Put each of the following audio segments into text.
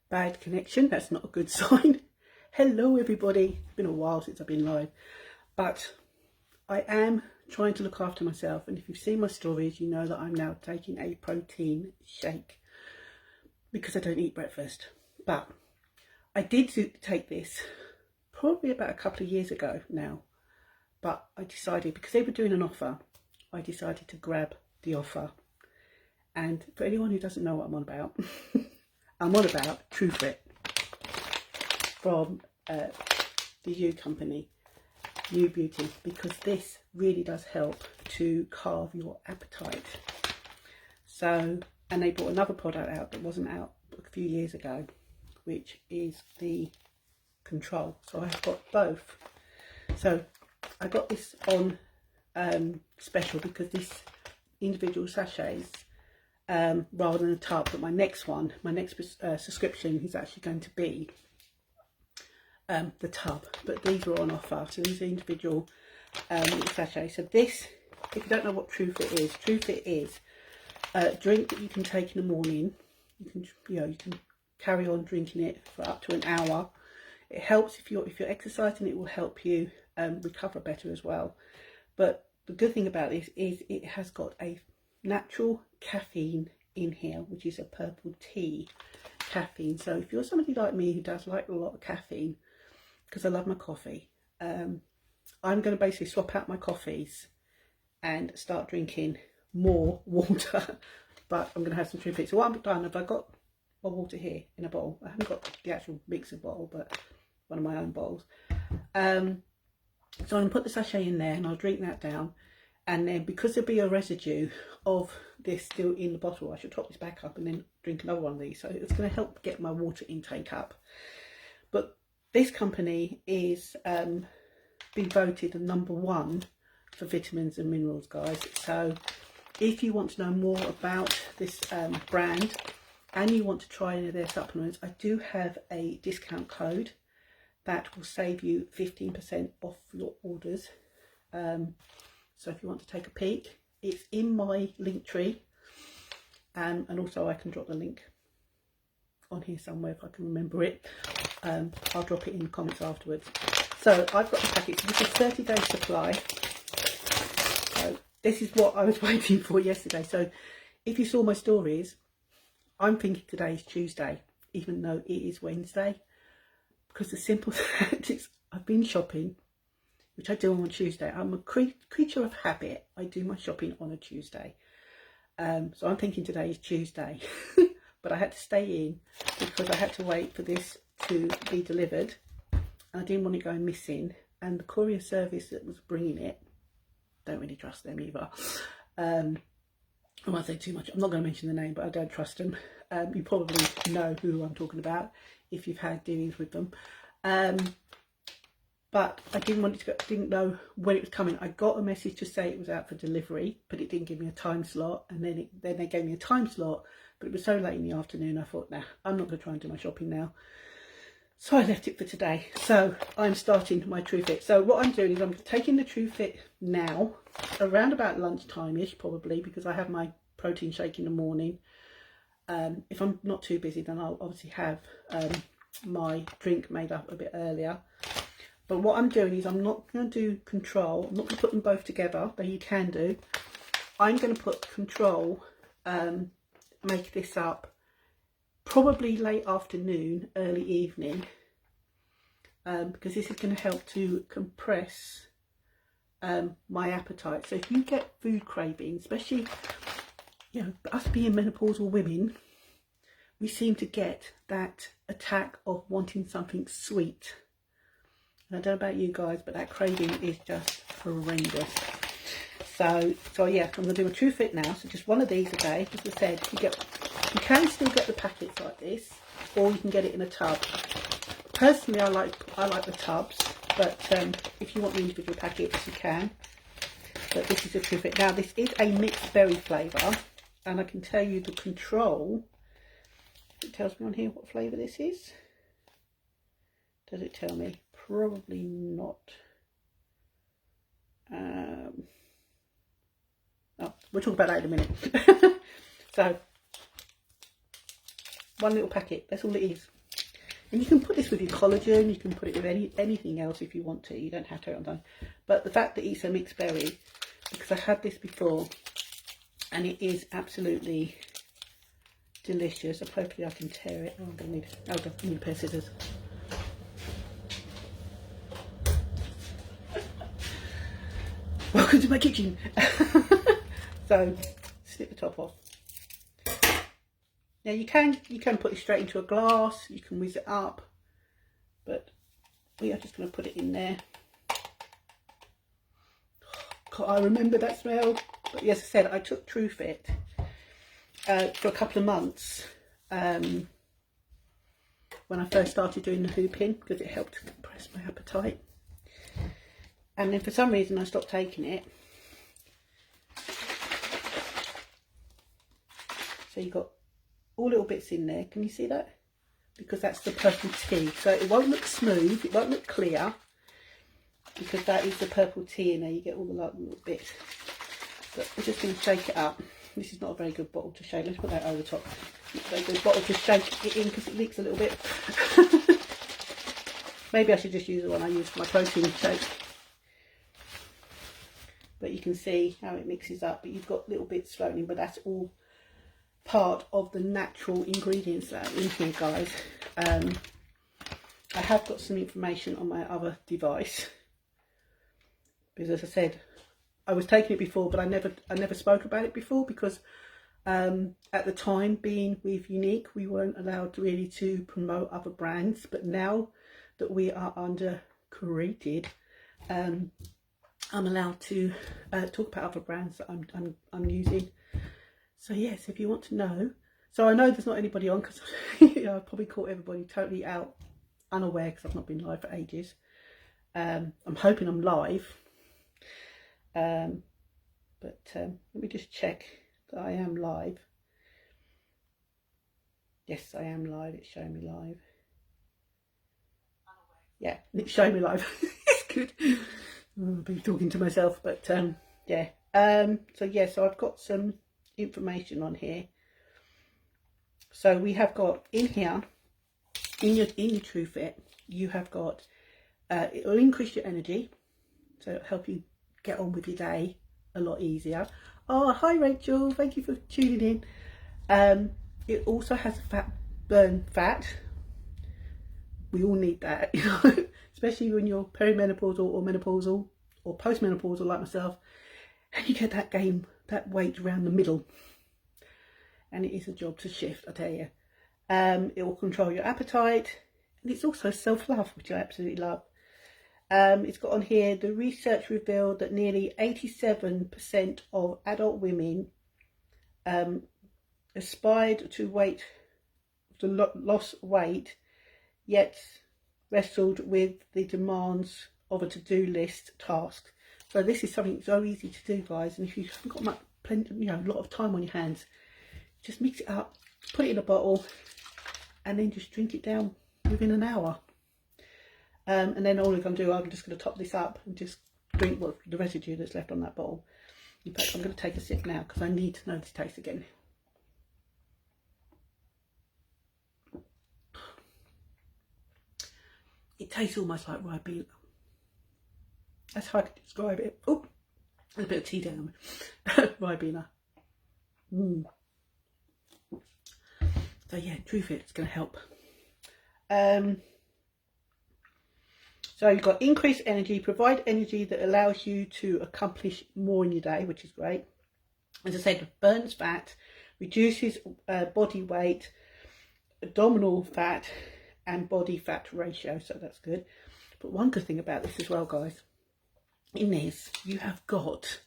Bad connection, that's not a good sign. Hello everybody, it's been a while since I've been live, but I am trying to look after myself, and if you've seen my stories you know that I'm now taking a protein shake because I don't eat breakfast. But I did take this probably about a couple of years ago now, but I decided, because they were doing an offer, I decided to grab the offer. And for anyone who doesn't know what I'm on about, I'm on about TrueFit from the U company, U Beauty, because this really does help to carve your appetite. So, and they brought another product out that wasn't out a few years ago, which is the Control. So I've got both. So I got this on special because this individual sachets, rather than a tub, but my next subscription is actually going to be the tub, but these were on offer. So these are individual sachets. So this, if you don't know what TrueFit is a drink that you can take in the morning. You can carry on drinking it for up to an hour. It helps if you're exercising. It will help you recover better as well. But the good thing about this is it has got a natural caffeine in here, which is a purple tea caffeine. So if you're somebody like me who does like a lot of caffeine, because I love my coffee, I'm going to basically swap out my coffees and start drinking more water. But I'm going to have some TrueFit. So what I've done, I've got my water here in a bowl. I haven't got the actual mixer bottle, but one of my own bowls. So I'm going to put the sachet in there and I'll drink that down. And then, because there'll be a residue of this still in the bottle, I should top this back up and then drink another one of these. So it's going to help get my water intake up. But this company is been voted the #1 for vitamins and minerals, guys. So if you want to know more about this brand and you want to try any of their supplements, I do have a discount code that will save you 15% off your orders. So if you want to take a peek, it's in my link tree, and also I can drop the link on here somewhere if I can remember it. I'll drop it in the comments afterwards. So I've got the packet. So this is 30-day supply. So this is what I was waiting for yesterday. So if you saw my stories, I'm thinking today is Tuesday, even though it is Wednesday, because the simple fact is I've been shopping, which I do on Tuesday. I'm a creature of habit. I do my shopping on a Tuesday. So I'm thinking today is Tuesday. But I had to stay in because I had to wait for this to be delivered. And I didn't want it going missing. And the courier service that was bringing it, don't really trust them either. I won't say too much. I'm not going to mention the name, but I don't trust them. You probably know who I'm talking about if you've had dealings with them. But I didn't want it to go, didn't know when it was coming. I got a message to say it was out for delivery, but it didn't give me a time slot. And then they gave me a time slot, but it was so late in the afternoon, I thought, nah, I'm not going to try and do my shopping now. So I left it for today. So I'm starting my TrueFit. So what I'm doing is I'm taking the TrueFit now, around about lunchtime-ish probably, because I have my protein shake in the morning. If I'm not too busy, then I'll obviously have my drink made up a bit earlier. But what I'm doing is I'm not going to do Control. I'm not going to put them both together, though you can do. I'm going to put Control, make this up probably late afternoon, early evening, because this is going to help to compress my appetite. So if you get food cravings, especially, you know, us being menopausal women, we seem to get that attack of wanting something sweet. And I don't know about you guys, but that craving is just horrendous. So yeah, I'm going to do a TrueFit now. So just one of these a day. As I said, you can still get the packets like this, or you can get it in a tub. Personally, I like the tubs, but if you want the individual packets, you can. But this is a TrueFit. Now this is a mixed berry flavour, and I can tell you the Control. It tells me on here what flavour this is. Does it tell me? Probably not. Oh, we'll talk about that in a minute. So, one little packet, that's all it is. And you can put this with your collagen, you can put it with anything else if you want to. You don't have to have it on. But the fact that it's a mixed berry, because I had this before, and it is absolutely delicious. So hopefully I can tear it. Oh, I'm going to need, I need a pair of scissors. Welcome to my kitchen. So, snip the top off. Now you can put it straight into a glass, you can whiz it up, but we are just going to put it in there. God, I remember that smell. But yes, I said I took TrueFit for a couple of months when I first started doing the hooping, because it helped compress my appetite. And then for some reason I stopped taking it. So you've got all little bits in there. Can you see that? Because that's the purple tea. So it won't look smooth, it won't look clear, because that is the purple tea in there. You get all the little bits. But we're just going to shake it up. This is not a very good bottle to shake. Let's put that over the top. It's a very good bottle to shake it in because it leaks a little bit. Maybe I should just use the one I use for my protein shake. But you can see how it mixes up. But you've got little bits floating, but that's all part of the natural ingredients that are in here, guys. I have got some information on my other device, because as I said, I was taking it before, but I never spoke about it before, because at the time, being with Younique, we weren't allowed really to promote other brands. But now that we are under Created, I'm allowed to talk about other brands that I'm using. So yes, if you want to know. So I know there's not anybody on, because I've probably caught everybody totally unaware, because I've not been live for ages. I'm hoping I'm live. But let me just check that I am live. Yes, I am live. It's showing me live. Yeah, it's showing me live. It's good. I've been talking to myself, but yeah. So yeah, so I've got some information on here. So we have got in here, in your TrueFit, you have got it will increase your energy, so it'll help you get on with your day a lot easier. Oh, hi Rachel, thank you for tuning in. It also has burn fat. We all need that, you know, especially when you're perimenopausal or menopausal or postmenopausal like myself, and you get that weight around the middle, and it is a job to shift, I tell you. It will control your appetite, and it's also self-love, which I absolutely love. It's got on here, the research revealed that nearly 87% of adult women aspired to loss weight, yet wrestled with the demands of a to-do list task. So this is something so easy to do, guys, and if you haven't got a lot of time on your hands, just mix it up, put it in a bottle, and then just drink it down within an hour. And then all I'm going to do, I'm just going to top this up and just drink the residue that's left on that bottle. In fact, I'm going to take a sip now, because I need to know this taste again. It tastes almost like Ribena. That's how I can describe it. Oh, there's a bit of tea down there. Ribena. So yeah, TrueFit is going to help. So you've got increased energy, provide energy that allows you to accomplish more in your day, which is great. As I said, burns fat, reduces body weight, abdominal fat, and body fat ratio, so that's good. But one good thing about this as well, guys, in this you have got,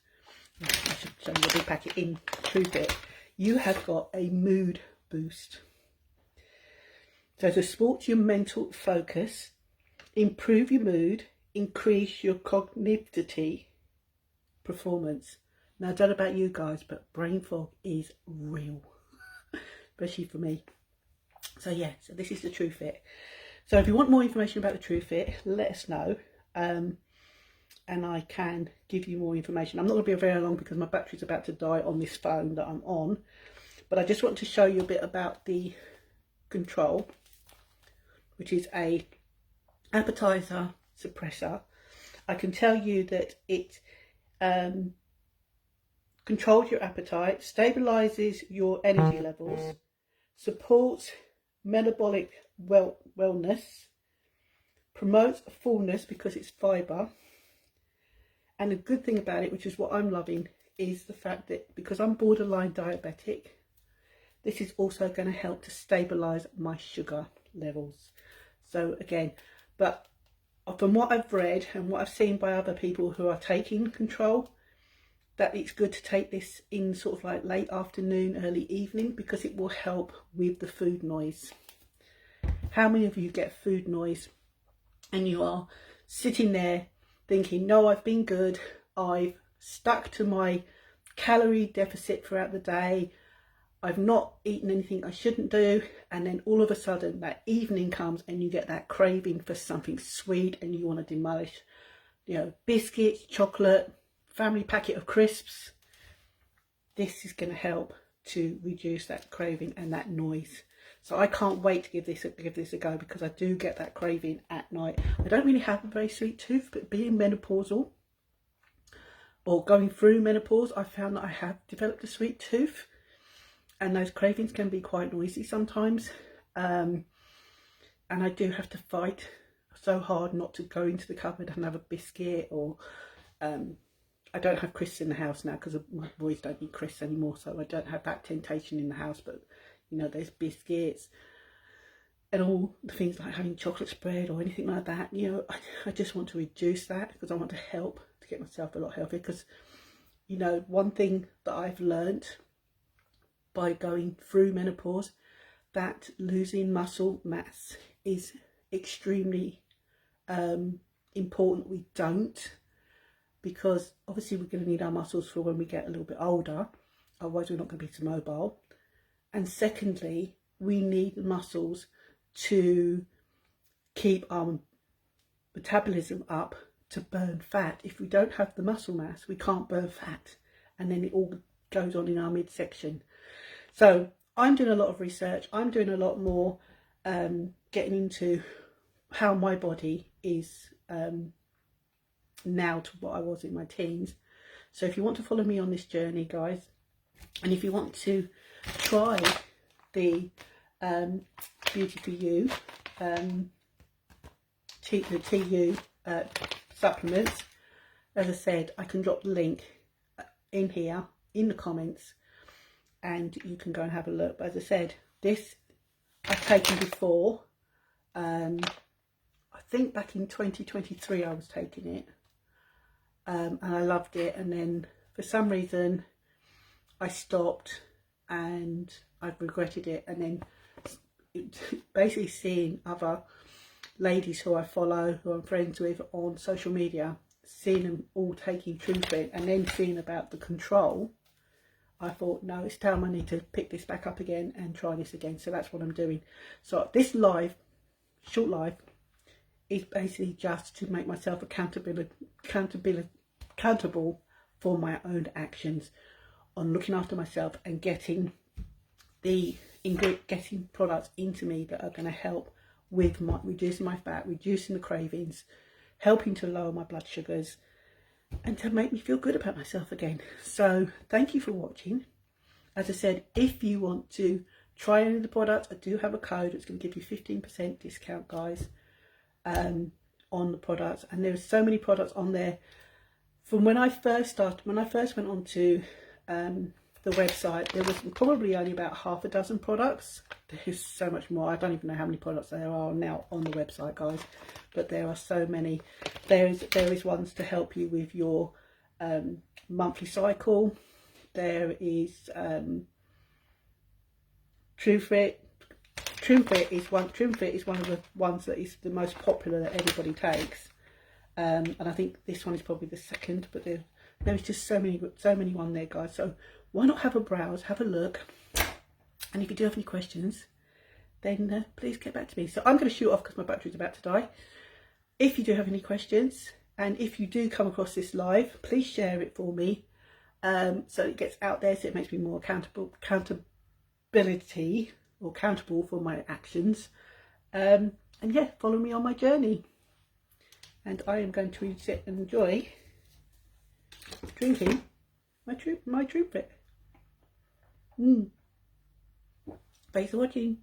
I should show you the big packet in TrueFit, you have got a mood boost. So to support your mental focus, improve your mood, increase your cognitive performance. Now I don't know about you guys, but brain fog is real, especially for me. So yeah, so this is the TrueFit. So if you want more information about the TrueFit, let us know, and I can give you more information. I'm not going to be very long because my battery's about to die on this phone that I'm on, but I just want to show you a bit about the control. which is a appetizer suppressor. I can tell you that it controls your appetite, stabilizes your energy levels, supports metabolic wellness, promotes fullness because it's fibre. And the good thing about it, which is what I'm loving, is the fact that because I'm borderline diabetic, this is also going to help to stabilise my sugar levels. So again, but from what I've read and what I've seen by other people who are taking control, that it's good to take this in sort of like late afternoon, early evening, because it will help with the food noise. How many of you get food noise and you are sitting there thinking, no, I've been good, I've stuck to my calorie deficit throughout the day, I've not eaten anything I shouldn't do, and then all of a sudden that evening comes and you get that craving for something sweet and you want to demolish, you know, biscuits, chocolate, family packet of crisps. This is going to help to reduce that craving and that noise. So I can't wait to give this a go, because I do get that craving at night. I don't really have a very sweet tooth, but being menopausal or going through menopause, I found that I have developed a sweet tooth, and those cravings can be quite noisy sometimes. And I do have to fight so hard not to go into the cupboard and have a biscuit, or I don't have crisps in the house now because my boys don't eat crisps anymore, so I don't have that temptation in the house. But you know, there's biscuits and all the things like having chocolate spread or anything like that. You know, I just want to reduce that because I want to help to get myself a lot healthier. Because, you know, one thing that I've learnt by going through menopause, that losing muscle mass is extremely important. We don't, because obviously we're going to need our muscles for when we get a little bit older, otherwise we're not going to be so mobile. And secondly, we need muscles to keep our metabolism up, to burn fat. If we don't have the muscle mass, we can't burn fat, and then it all goes on in our midsection. So I'm doing a lot of research. I'm doing a lot more getting into how my body is now to what I was in my teens. So if you want to follow me on this journey, guys, and if you want to try the Beauty For You the TU supplements, as I said, I can drop the link in here in the comments and you can go and have a look. But as I said, this I've taken before. I think back in 2023 I was taking it, and I loved it, and then for some reason I stopped and I've regretted it. And then basically seeing other ladies who I follow, who I'm friends with on social media, seeing them all taking TrueFit, and then seeing about the control, I thought, no, it's time I need to pick this back up again and try this again. So that's what I'm doing. So this live, short live, is basically just to make myself accountable for my own actions on looking after myself and getting products into me that are going to help with reducing my fat, reducing the cravings, helping to lower my blood sugars, and to make me feel good about myself again. So thank you for watching. As I said, if you want to try any of the products, I do have a code. It's going to give you 15% discount, guys, on the products. And there are so many products on there. From when I first went on to the website, there was probably only about half a dozen products. There's so much more. I don't even know how many products there are now on the website, guys, but there are so many. There is ones to help you with your monthly cycle. There is TrueFit. TrueFit is one of the ones that is the most popular that everybody takes, and I think this one is probably the second. But there's just so many on there, guys. So why not have a browse, have a look, and if you do have any questions, then please get back to me. So I'm going to shoot off because my battery's about to die. If you do have any questions, and if you do come across this live, please share it for me, so it gets out there, so it makes me more accountable for my actions. And yeah, follow me on my journey. And I am going to sit and enjoy drinking my Tru Fit. Thanks for watching.